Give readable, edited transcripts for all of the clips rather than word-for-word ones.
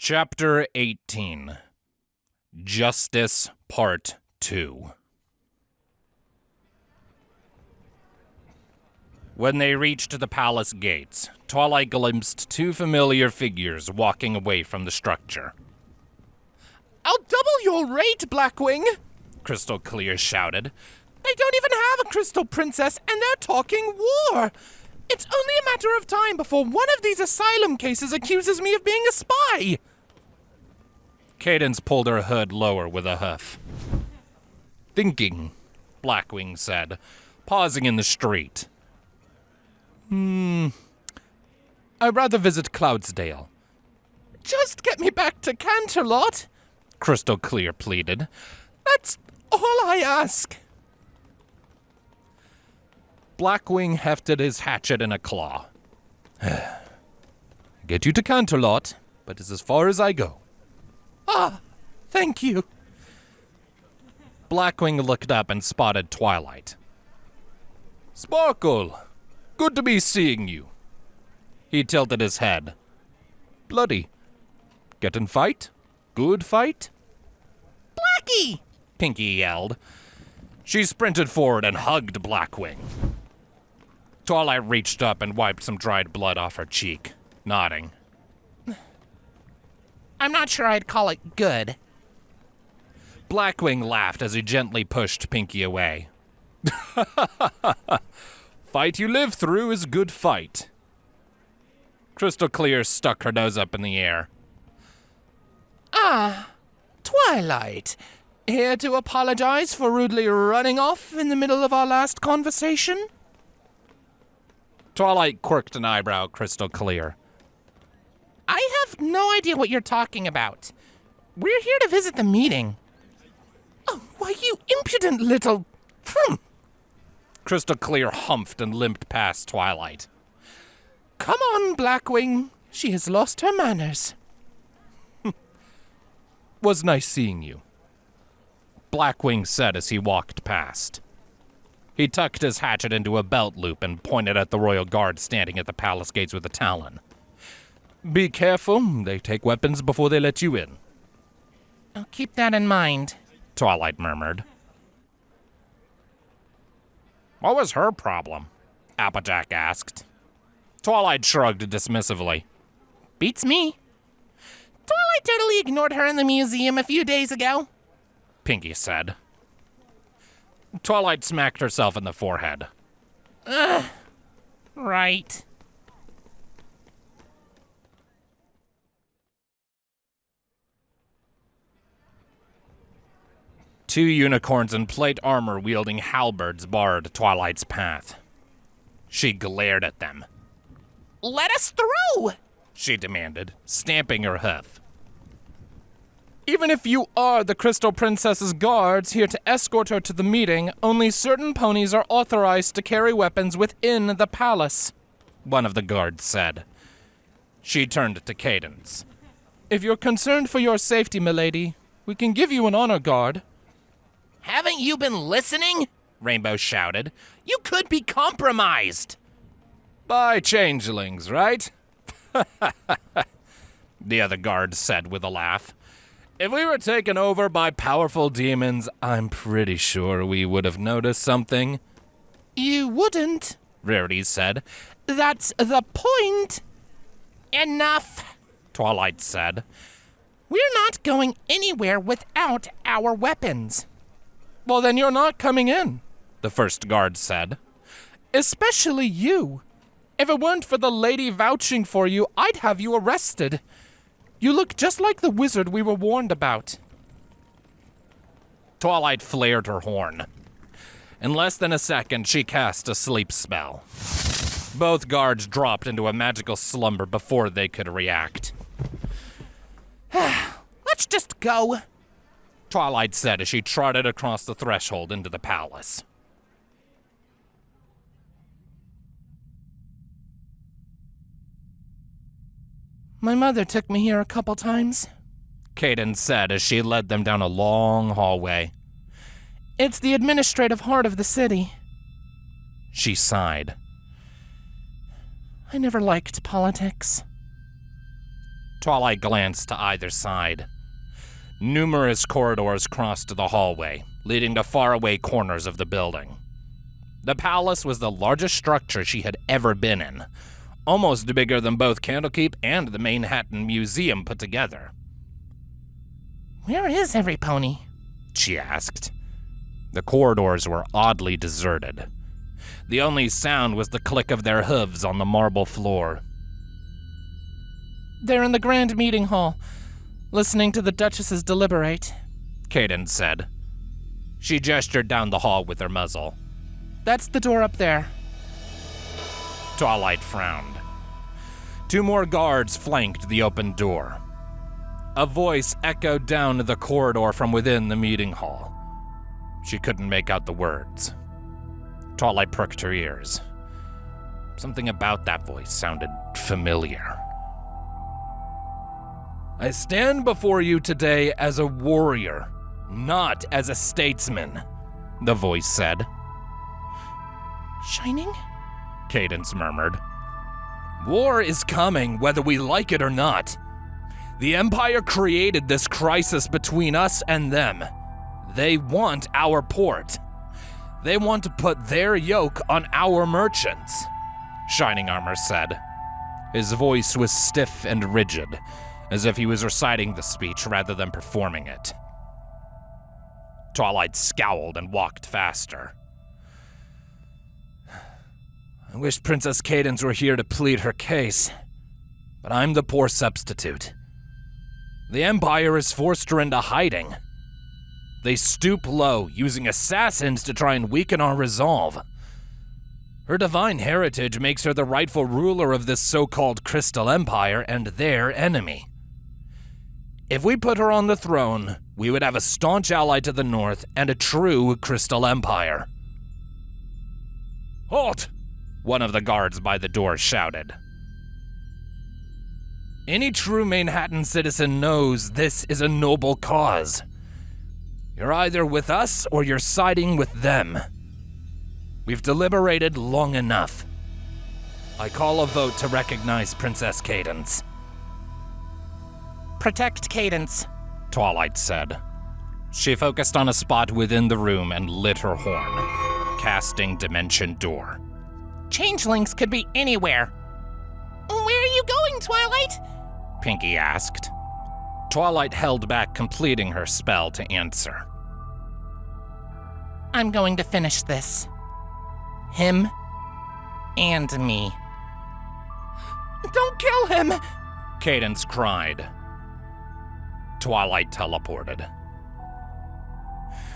Chapter 18. Justice Part 2. When they reached the palace gates, Twilight glimpsed two familiar figures walking away from the structure. "I'll double your rate, Blackwing!" Crystal Clear shouted. "They don't even have a crystal princess, and they're talking war! It's only a matter of time before one of these asylum cases accuses me of being a spy!" Cadence pulled her hood lower with a huff. "Thinking," Blackwing said, pausing in the street. I'd rather visit Cloudsdale." "Just get me back to Canterlot," Crystal Clear pleaded. "That's all I ask." Blackwing hefted his hatchet in a claw. "Get you to Canterlot, but it's as far as I go." "Ah, thank you." Blackwing looked up and spotted Twilight. "Sparkle, good to be seeing you." He tilted his head. "Bloody. Get in fight? Good fight?" "Blackie!" Pinky yelled. She sprinted forward and hugged Blackwing. Twilight reached up and wiped some dried blood off her cheek, nodding. "I'm not sure I'd call it good." Blackwing laughed as he gently pushed Pinky away. "Fight you live through is good fight." Crystal Clear stuck her nose up in the air. "Ah, Twilight. Here to apologize for rudely running off in the middle of our last conversation?" Twilight quirked an eyebrow, Crystal Clear. "I have no idea what you're talking about. We're here to visit the meeting." "Oh, why, you impudent little... Crystal Clear humphed and limped past Twilight. "Come on, Blackwing. She has lost her manners." "Was nice seeing you," Blackwing said as he walked past. He tucked his hatchet into a belt loop and pointed at the royal guard standing at the palace gates with a talon. "Be careful, they take weapons before they let you in." "I'll keep that in mind," Twilight murmured. "What was her problem?" Applejack asked. Twilight shrugged dismissively. "Beats me. Twilight totally ignored her in the museum a few days ago," Pinky said. Twilight smacked herself in the forehead. Right. Two unicorns in plate armor wielding halberds barred Twilight's path. She glared at them. "Let us through!" she demanded, stamping her hoof. "Even if you are the Crystal Princess's guards here to escort her to the meeting, only certain ponies are authorized to carry weapons within the palace," one of the guards said. She turned to Cadence. "If you're concerned for your safety, milady, we can give you an honor guard." "Haven't you been listening?" Rainbow shouted. "You could be compromised." "By changelings, right?" the other guard said with a laugh. "If we were taken over by powerful demons, I'm pretty sure we would have noticed something." "You wouldn't," Rarity said. "That's the point." "Enough," Twilight said. "We're not going anywhere without our weapons." "Well, then you're not coming in," the first guard said. "Especially you. If it weren't for the lady vouching for you, I'd have you arrested. You look just like the wizard we were warned about." Twilight flared her horn. In less than a second, she cast a sleep spell. Both guards dropped into a magical slumber before they could react. "Let's just go," Twilight said as she trotted across the threshold into the palace. "My mother took me here a couple times," Cadence said as she led them down a long hallway. "It's the administrative heart of the city." She sighed. "I never liked politics." Twilight glanced to either side. Numerous corridors crossed the hallway, leading to faraway corners of the building. The palace was the largest structure she had ever been in, almost bigger than both Candlekeep and the Manhattan Museum put together. Where is every pony? She asked. The corridors were oddly deserted. The only sound was the click of their hooves on the marble floor. They're in the grand meeting hall, listening to the Duchesses deliberate, Cadence said. She gestured down the hall with her muzzle. That's the door up there. Twilight frowned. 2 more guards flanked the open door. A voice echoed down the corridor from within the meeting hall. She couldn't make out the words. Twilight pricked her ears. Something about that voice sounded familiar. I stand before you today as a warrior, not as a statesman, the voice said. Shining? Cadence murmured. War is coming whether we like it or not. The Empire created this crisis between us and them. They want our port. They want to put their yoke on our merchants, Shining Armor said. His voice was stiff and rigid, as if he was reciting the speech rather than performing it. Twilight scowled and walked faster. I wish Princess Cadence were here to plead her case, but I'm the poor substitute. The Empire has forced her into hiding. They stoop low, using assassins to try and weaken our resolve. Her divine heritage makes her the rightful ruler of this so-called Crystal Empire and their enemy. If we put her on the throne, we would have a staunch ally to the north and a true Crystal Empire. Halt! One of the guards by the door shouted. Any true Manhattan citizen knows this is a noble cause. You're either with us or you're siding with them. We've deliberated long enough. I call a vote to recognize Princess Cadence. Protect Cadence, Twilight said. She focused on a spot within the room and lit her horn, casting Dimension Door. Changelings could be anywhere. Where are you going, Twilight? Pinky asked. Twilight held back, completing her spell to answer. I'm going to finish this. Him and me. Don't kill him! Cadence cried. Twilight teleported.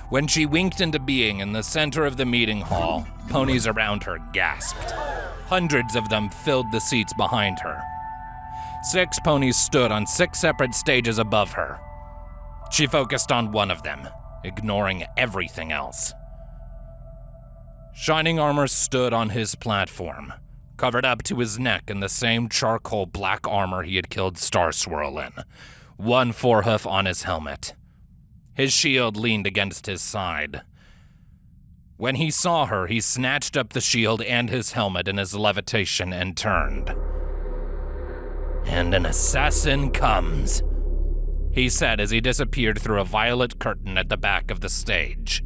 When she winked into being in the center of the meeting hall, ponies around her gasped. Hundreds of them filled the seats behind her. 6 ponies stood on 6 separate stages above her. She focused on one of them, ignoring everything else. Shining Armor stood on his platform, covered up to his neck in the same charcoal black armor he had killed Star Swirl in, one forehoof on his helmet. His shield leaned against his side. When he saw her, he snatched up the shield and his helmet in his levitation and turned. And an assassin comes, he said as he disappeared through a violet curtain at the back of the stage.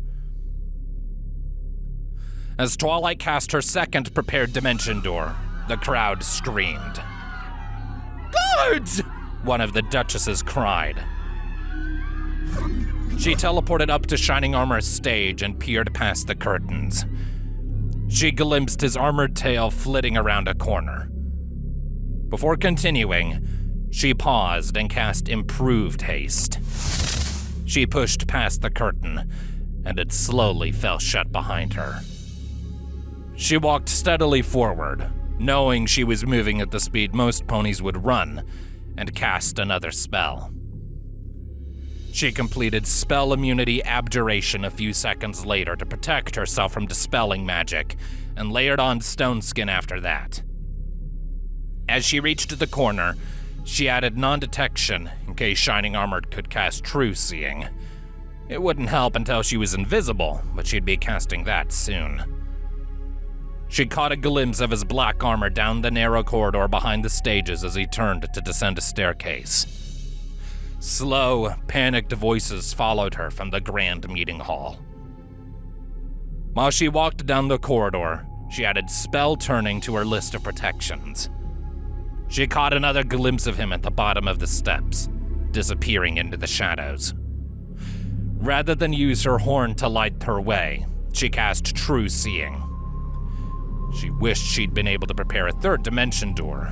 As Twilight cast her second prepared dimension door, the crowd screamed. Guards! One of the Duchesses cried. She teleported up to Shining Armor's stage and peered past the curtains. She glimpsed his armored tail flitting around a corner. Before continuing, she paused and cast Improved Haste. She pushed past the curtain, and it slowly fell shut behind her. She walked steadily forward, knowing she was moving at the speed most ponies would run, and cast another spell. She completed Spell Immunity Abjuration a few seconds later to protect herself from dispelling magic, and layered on Stone Skin after that. As she reached the corner, she added Non-Detection in case Shining Armor could cast True Seeing. It wouldn't help until she was invisible, but she'd be casting that soon. She caught a glimpse of his black armor down the narrow corridor behind the stages as he turned to descend a staircase. Slow, panicked voices followed her from the grand meeting hall. While she walked down the corridor, she added spell turning to her list of protections. She caught another glimpse of him at the bottom of the steps, disappearing into the shadows. Rather than use her horn to light her way, she cast True Seeing. She wished she'd been able to prepare a third dimension door,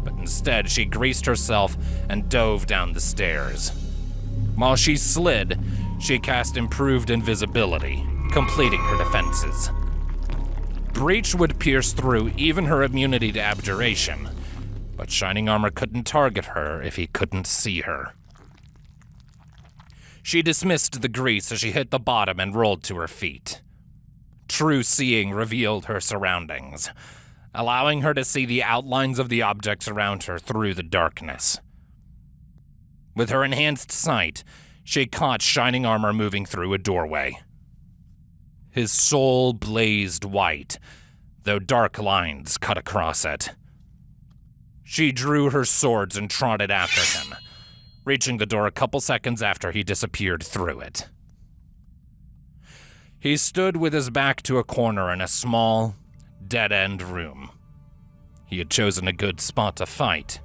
but instead she greased herself and dove down the stairs. While she slid, she cast Improved Invisibility, completing her defenses. Breach would pierce through even her immunity to abjuration, but Shining Armor couldn't target her if he couldn't see her. She dismissed the grease as she hit the bottom and rolled to her feet. True Seeing revealed her surroundings, allowing her to see the outlines of the objects around her through the darkness. With her enhanced sight, she caught Shining Armor moving through a doorway. His soul blazed white, though dark lines cut across it. She drew her swords and trotted after him, reaching the door a couple seconds after he disappeared through it. He stood with his back to a corner in a small, dead-end room. He had chosen a good spot to fight,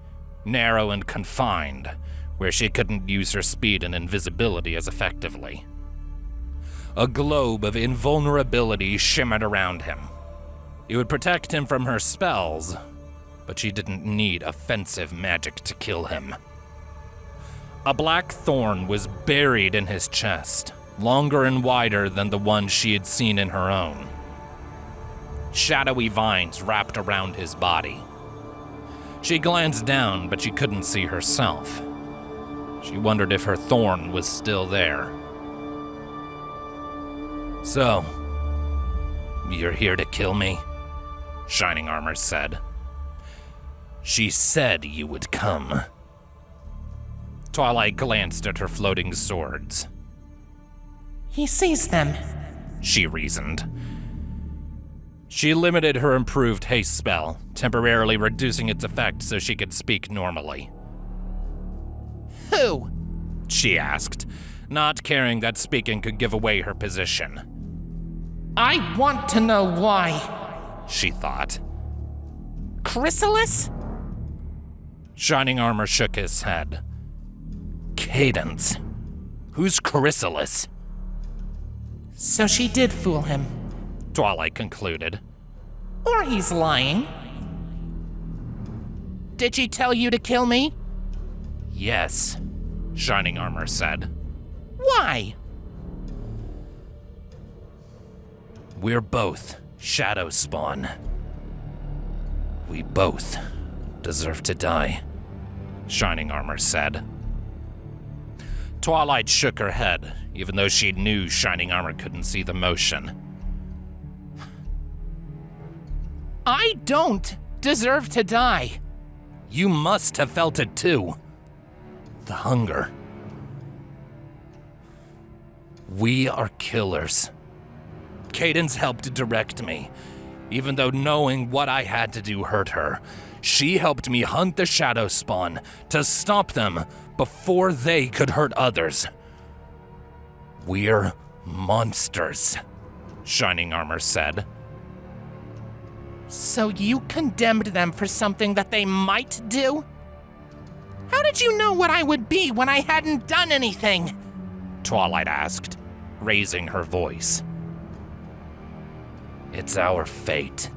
narrow and confined, where she couldn't use her speed and invisibility as effectively. A globe of invulnerability shimmered around him. It would protect him from her spells, but she didn't need offensive magic to kill him. A black thorn was buried in his chest, longer and wider than the one she had seen in her own. Shadowy vines wrapped around his body. She glanced down, but she couldn't see herself. She wondered if her thorn was still there. "So, you're here to kill me?" Shining Armor said. "She said you would come." Twilight glanced at her floating swords. He sees them, she reasoned. She limited her improved haste spell, temporarily reducing its effect so she could speak normally. Who? She asked, not caring that speaking could give away her position. I want to know why, she thought. Chrysalis? Shining Armor shook his head. Cadence. Who's Chrysalis? So she did fool him. Twilight concluded. Or he's lying. Did she tell you to kill me? Yes, Shining Armor said. Why? We're both Shadow Spawn. We both deserve to die, Shining Armor said. Twilight shook her head, even though she knew Shining Armor couldn't see the motion. I don't deserve to die. You must have felt it too. The hunger. We are killers. Cadence helped direct me, even though knowing what I had to do hurt her. She helped me hunt the Shadow Spawn to stop them before they could hurt others. We're monsters, Shining Armor said. So you condemned them for something that they might do? How did you know what I would be when I hadn't done anything? Twilight asked, raising her voice. It's our fate.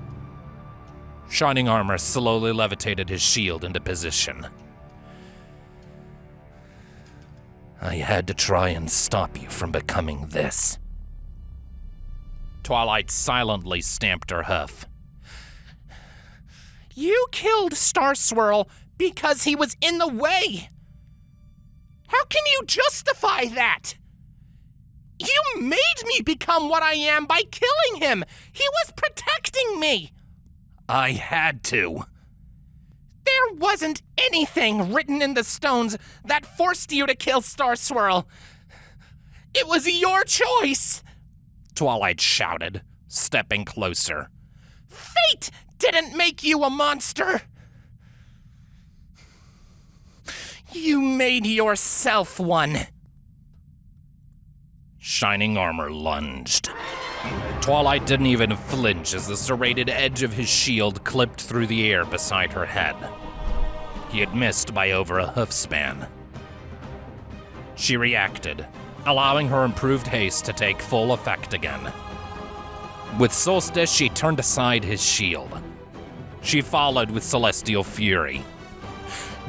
Shining Armor slowly levitated his shield into position. I had to try and stop you from becoming this. Twilight silently stamped her hoof. You killed Star Swirl because he was in the way. How can you justify that? You made me become what I am by killing him. He was protecting me. I had to. There wasn't anything written in the stones that forced you to kill Star Swirl. It was your choice, Twilight shouted, stepping closer. Fate didn't make you a monster. You made yourself one. Shining armor lunged. Twilight didn't even flinch as the serrated edge of his shield clipped through the air beside her head. He had missed by over a hoofspan. She reacted, allowing her improved haste to take full effect again. With Solstice, she turned aside his shield. She followed with Celestial Fury.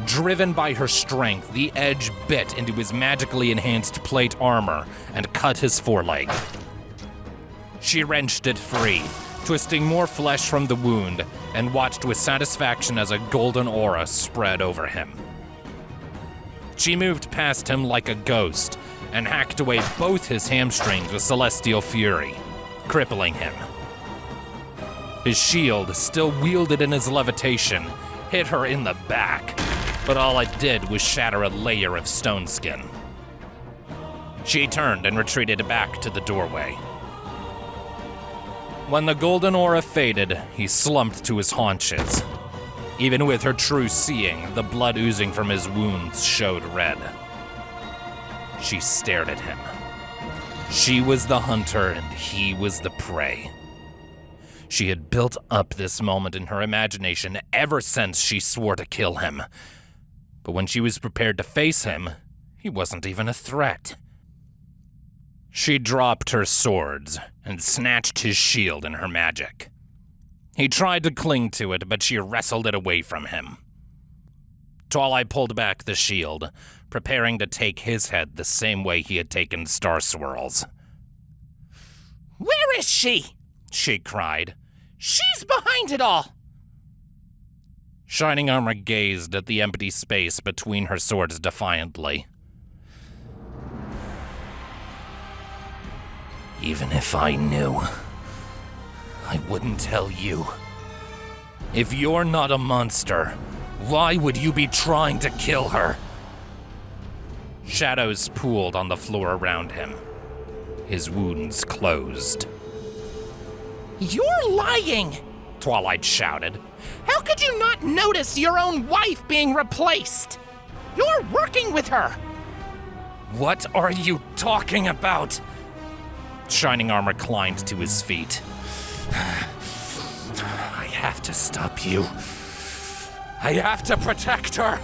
Driven by her strength, the edge bit into his magically enhanced plate armor and cut his foreleg. She wrenched it free, twisting more flesh from the wound, and watched with satisfaction as a golden aura spread over him. She moved past him like a ghost and hacked away both his hamstrings with Celestial Fury, crippling him. His shield, still wielded in his levitation, hit her in the back, but all it did was shatter a layer of stone skin. She turned and retreated back to the doorway. When the golden aura faded, he slumped to his haunches. Even with her true seeing, the blood oozing from his wounds showed red. She stared at him. She was the hunter and he was the prey. She had built up this moment in her imagination ever since she swore to kill him. But when she was prepared to face him, he wasn't even a threat. She dropped her swords and snatched his shield in her magic. He tried to cling to it, but she wrestled it away from him. Twilight pulled back the shield, preparing to take his head the same way he had taken Star Swirl's. Where is she? She cried. She's behind it all. Shining armor gazed at the empty space between her swords defiantly. Even if I knew, I wouldn't tell you. If you're not a monster, why would you be trying to kill her? Shadows pooled on the floor around him. His wounds closed. You're lying! Twilight shouted. How could you not notice your own wife being replaced? You're working with her! What are you talking about? Shining armor climbed to his feet. I have to stop you. I have to protect her.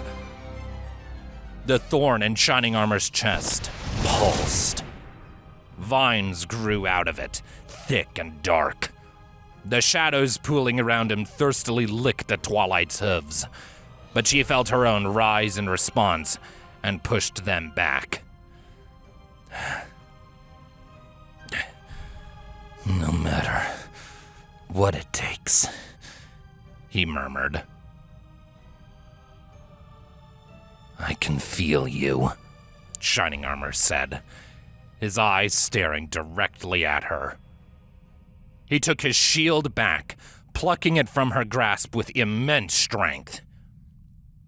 The thorn in Shining armor's chest pulsed. Vines grew out of it, thick and dark. The shadows pooling around him thirstily licked at Twilight's hooves, but she felt her own rise in response and pushed them back. No matter what it takes, he murmured. I can feel you, Shining armor said, his eyes staring directly at her. He took his shield back, plucking it from her grasp with immense strength.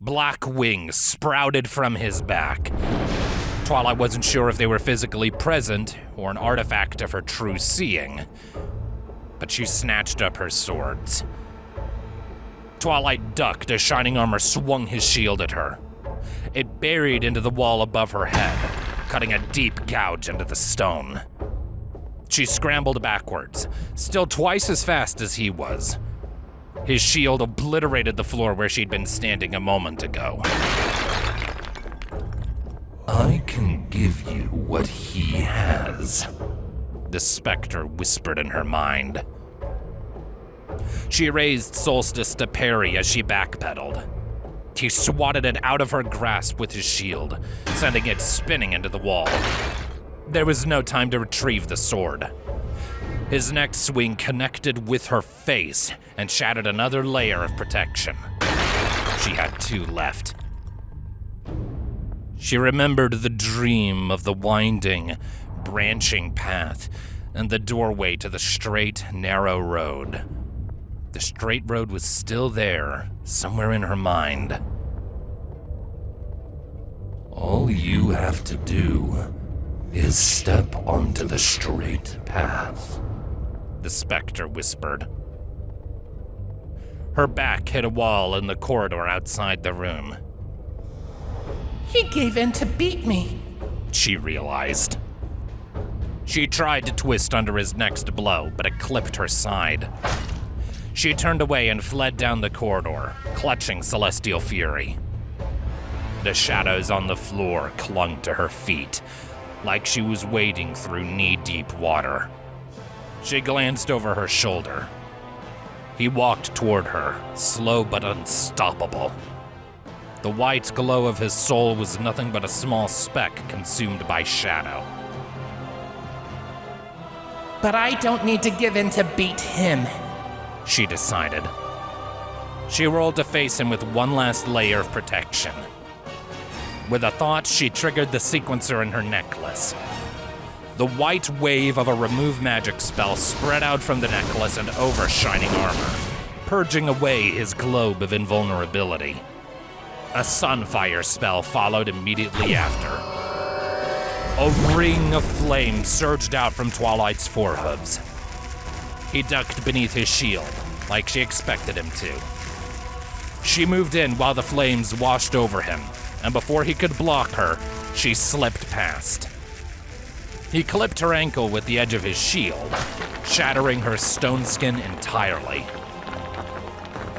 Black wings sprouted from his back. Twilight wasn't sure if they were physically present or an artifact of her true seeing, but she snatched up her swords. Twilight ducked as Shining armor swung his shield at her. It buried into the wall above her head, cutting a deep gouge into the stone. She scrambled backwards, still twice as fast as he was. His shield obliterated the floor where she'd been standing a moment ago. I can give you what he has, the specter whispered in her mind. She raised Solstice to parry as she backpedaled. He swatted it out of her grasp with his shield, sending it spinning into the wall. There was no time to retrieve the sword. His next swing connected with her face and shattered another layer of protection. She had two left. She remembered the dream of the winding, branching path and the doorway to the straight, narrow road. The straight road was still there, somewhere in her mind. All you have to do is step onto the straight path, the specter whispered. Her back hit a wall in the corridor outside the room. He gave in to beat me, she realized. She tried to twist under his next blow, but it clipped her side. She turned away and fled down the corridor, clutching Celestial Fury. The shadows on the floor clung to her feet, like she was wading through knee-deep water. She glanced over her shoulder. He walked toward her, slow but unstoppable. The white glow of his soul was nothing but a small speck consumed by shadow. But I don't need to give in to beat him, she decided. She rolled to face him with one last layer of protection. With a thought, she triggered the sequencer in her necklace. The white wave of a remove magic spell spread out from the necklace and over Shining Armor, purging away his globe of invulnerability. A Sunfire spell followed immediately after. A ring of flame surged out from Twilight's forehooves. He ducked beneath his shield, like she expected him to. She moved in while the flames washed over him, and before he could block her, she slipped past. He clipped her ankle with the edge of his shield, shattering her stone skin entirely.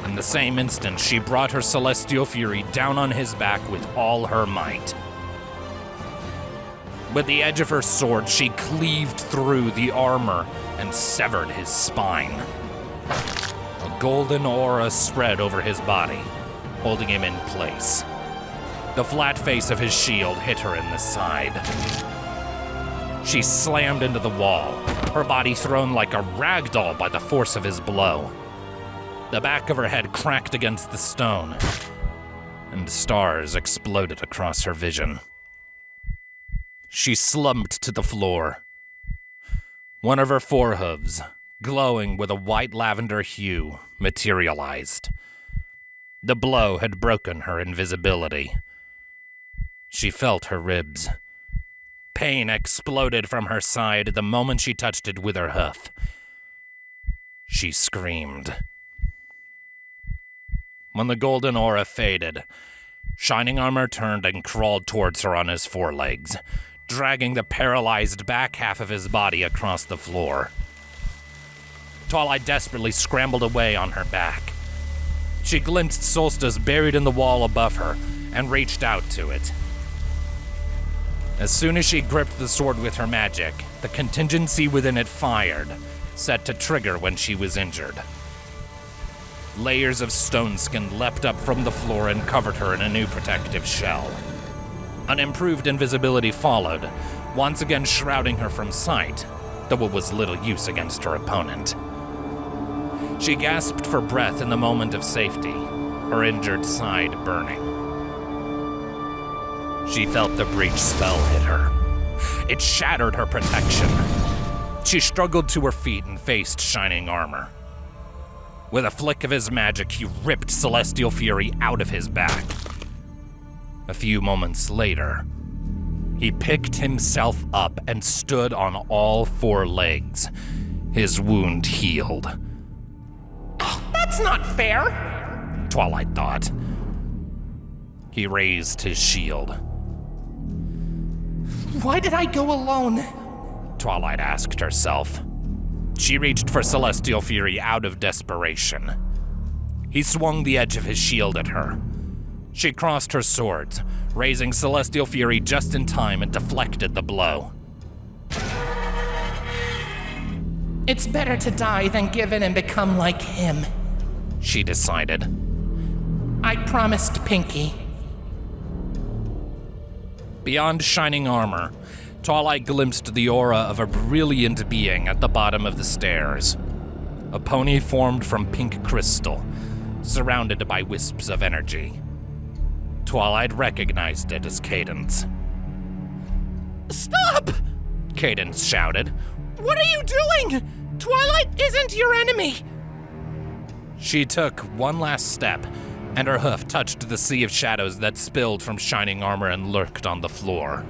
In the same instant, she brought her Celestial Fury down on his back with all her might. With the edge of her sword, she cleaved through the armor and severed his spine. A golden aura spread over his body, holding him in place. The flat face of his shield hit her in the side. She slammed into the wall, her body thrown like a rag doll by the force of his blow. The back of her head cracked against the stone, and stars exploded across her vision. She slumped to the floor. One of her forehooves, glowing with a white lavender hue, materialized. The blow had broken her invisibility. She felt her ribs. Pain exploded from her side the moment she touched it with her hoof. She screamed. When the golden aura faded, Shining Armor turned and crawled towards her on his forelegs, dragging the paralyzed back half of his body across the floor. Twilight desperately scrambled away on her back. She glimpsed Solstice buried in the wall above her and reached out to it. As soon as she gripped the sword with her magic, the contingency within it fired, set to trigger when she was injured. Layers of stone skin leapt up from the floor and covered her in a new protective shell. An improved invisibility followed, once again shrouding her from sight, though it was little use against her opponent. She gasped for breath in the moment of safety, her injured side burning. She felt the breach spell hit her. It shattered her protection. She struggled to her feet and faced Shining Armor. With a flick of his magic, he ripped Celestial Fury out of his back. A few moments later, he picked himself up and stood on all four legs, his wound healed. That's not fair, Twilight thought. He raised his shield. Why did I go alone? Twilight asked herself. She reached for Celestial Fury out of desperation. He swung the edge of his shield at her. She crossed her swords, raising Celestial Fury just in time and deflected the blow. It's better to die than give in and become like him, she decided. I promised Pinky. Beyond Shining Armor, Twilight glimpsed the aura of a brilliant being at the bottom of the stairs. A pony formed from pink crystal, surrounded by wisps of energy. Twilight recognized it as Cadence. Stop! Cadence shouted. What are you doing? Twilight isn't your enemy! She took one last step, and her hoof touched the sea of shadows that spilled from Shining Armor and lurked on the floor.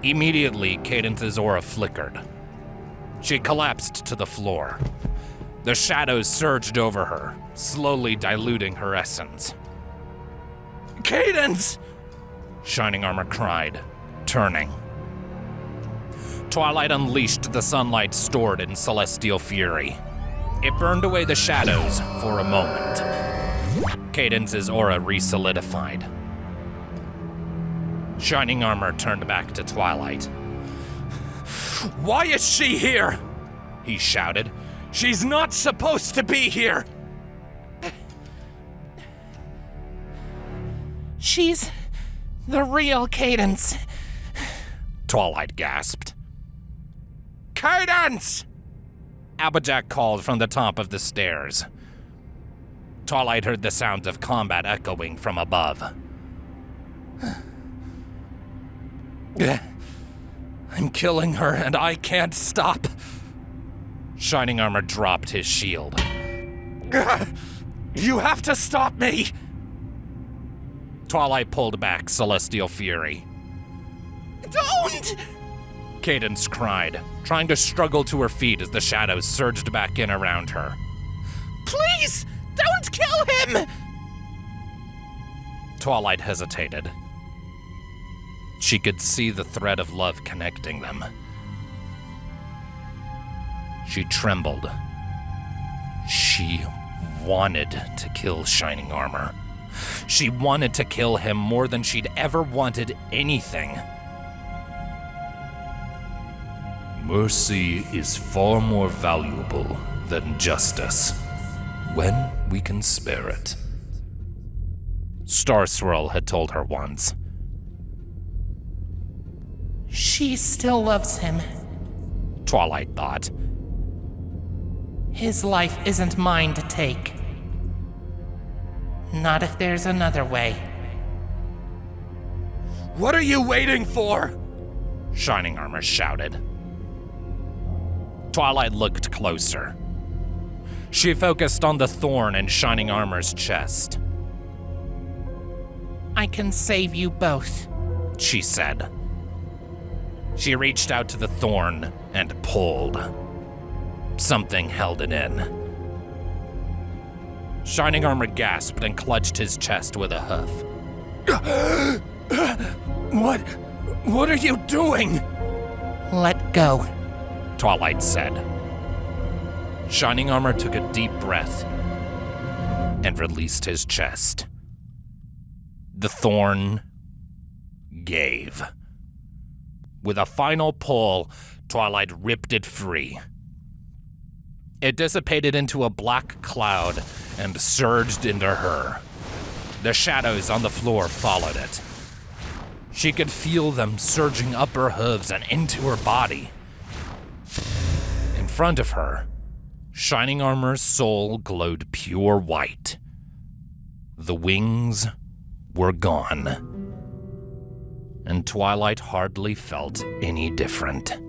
Immediately, Cadence's aura flickered. She collapsed to the floor. The shadows surged over her, slowly diluting her essence. Cadence! Shining Armor cried, turning. Twilight unleashed the sunlight stored in celestial fury. It burned away the shadows for a moment. Cadence's aura re-solidified. Shining Armor turned back to Twilight. Why is she here? He shouted. She's not supposed to be here! She's the real Cadence. Twilight gasped. Cadence! Abijah called from the top of the stairs. Twilight heard the sounds of combat echoing from above. I'm killing her and I can't stop. Shining Armor dropped his shield. You have to stop me! Twilight pulled back Celestial Fury. Don't! Cadence cried, trying to struggle to her feet as the shadows surged back in around her. Please, don't kill him! Twilight hesitated. She could see the thread of love connecting them. She trembled. She wanted to kill Shining Armor. She wanted to kill him more than she'd ever wanted anything. Mercy is far more valuable than justice, when we can spare it. Star Swirl had told her once. She still loves him. Twilight thought. His life isn't mine to take. Not if there's another way. What are you waiting for? Shining Armor shouted. Twilight looked closer. She focused on the thorn in Shining Armor's chest. I can save you both, she said. She reached out to the thorn and pulled. Something held it in. Shining Armor gasped and clutched his chest with a hoof. What are you doing? Let go, Twilight said. Shining Armor took a deep breath and released his chest. The thorn gave. With a final pull, Twilight ripped it free. It dissipated into a black cloud and surged into her. The shadows on the floor followed it. She could feel them surging up her hooves and into her body. In front of her, Shining Armor's soul glowed pure white. The wings were gone, and Twilight hardly felt any different.